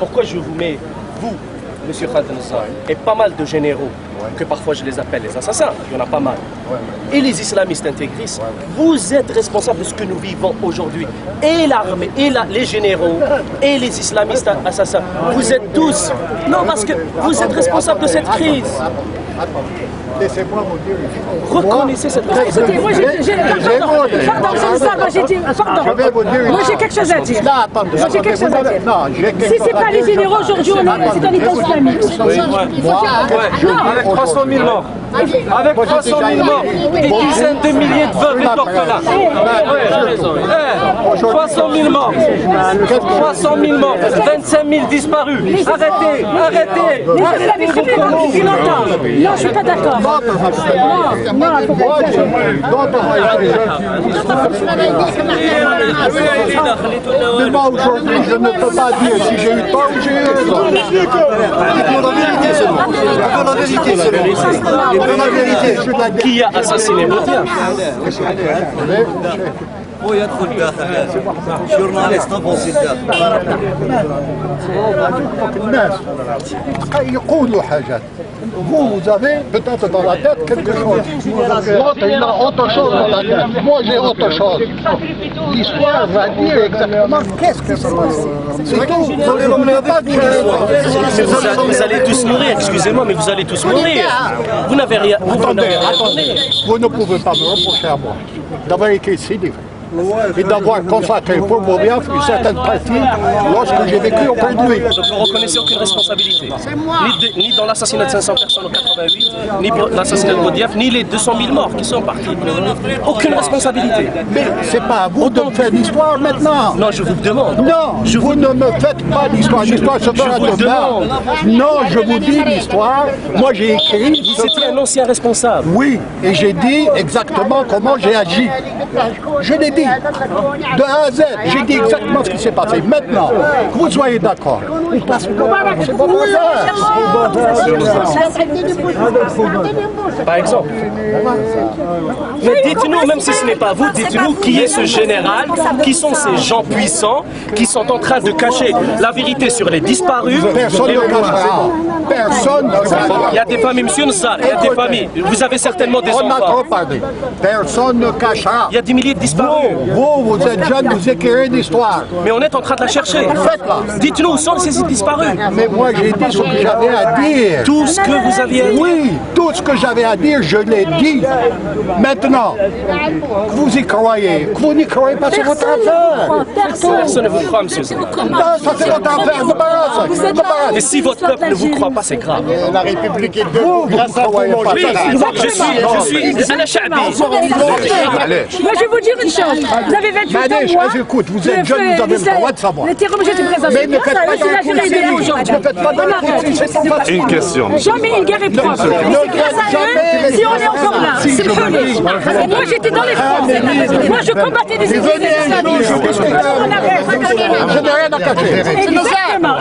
pourquoi je vous mets, vous, Monsieur Khaled Nassar, et pas mal de généraux, que parfois je les appelle les assassins, il y en a pas mal, et les islamistes intégristes, vous êtes responsables de ce que nous vivons aujourd'hui. Et l'armée, et les généraux, et les islamistes assassins, vous êtes tous... Non, parce que vous êtes responsables de cette crise. Laissez-moi vous dire. Reconnaissez cette responsabilité. Moi j'ai quelque chose à dire. Moi j'ai quelque chose à dire. Si c'est pas les généraux aujourd'hui, on est en état islamique. Avec 300 000 morts. Avec 300 000 morts, des dizaines de milliers de veuves et d'orphelins. 300 000 morts, 300 000 morts, 25 000 disparus. Arrêtez, arrêtez. Vous l'avez très bien compris depuis longtemps. Non, je suis pas d'accord. Mais moi aujourd'hui, je ne peux pas dire si j'ai eu tort ou j'ai eu raison. La vérité, je la Qui a assassiné Boudia? ويدخل داخل جورناليست طبعا الناس يقولوا حاجات. Vous avez peut-être dans la tête quelque chose. L'autre, il a autre chose dans la tête. Moi, j'ai autre chose. L'histoire va dire exactement qu'est-ce que c'est. C'est tout. Vous allez tous mourir, excusez-moi, mais vous allez tous mourir. Vous n'avez rien. Attendez. Vous ne pouvez pas me reprocher à moi d'avoir écrit si livres et d'avoir consacré pour Boudia une certaine partie lorsque j'ai vécu auprès de lui. Donc vous ne reconnaissez aucune responsabilité. Ni dans l'assassinat de 500 personnes en 88, ni pour l'assassinat de Boudiaf, ni les 200 000 morts qui sont partis. Aucune responsabilité. Mais c'est pas à vous de me faire l'histoire maintenant. Non, je vous demande. Non, vous ne me faites pas l'histoire. L'histoire se fera demain. Non, je vous dis l'histoire. Moi, j'ai écrit. Vous étiez un ancien responsable. Oui, et j'ai dit exactement comment j'ai agi. Je l'ai dit. De A à Z, j'ai dit exactement ce qui s'est passé. Maintenant, que vous soyez d'accord. C'est bon Par exemple. Mais dites-nous, même si ce n'est pas vous, dites-nous qui est ce général, qui sont ces gens puissants qui sont en train de cacher la vérité sur les disparus. Personne ne cachera. Personne ne cachera. Il y a des familles, monsieur Nassar, il y a des familles. Vous avez certainement des On a enfants. trop parlé. Personne ne cachera. Il y a des milliers de disparus. Vous êtes jeune, vous écrirez une histoire. Mais on est en train de la chercher. Faites-la. Dites-nous où sont ces disparus. Mais moi, j'ai dit ce que j'avais à dire. Tout ce que vous aviez à dire. Oui, tout ce que j'avais à dire, je l'ai dit. Maintenant, que vous y croyez, que vous n'y croyez pas, c'est votre affaire. Personne ne vous croit, monsieur. Non, ça c'est votre affaire, débarrasse. Mais si votre peuple ne vous croit pas, c'est grave. La République est debout, grâce à vous. Oui, je suis Ana Chaabi. Moi je vais vous dire une chose. Vous avez 28 ans, moi. Écoute, vous êtes jeune, vous avez le droit de savoir. Les terroristes, j'étais présent. Mais ne faites pas dans le courtier, c'est pas facile. Une question. Jamais une guerre est propre. Si on est encore là, c'est le premier. Moi j'étais dans les fronts. Moi je combattais des islamistes. Je n'ai rien à cacher. Exactement.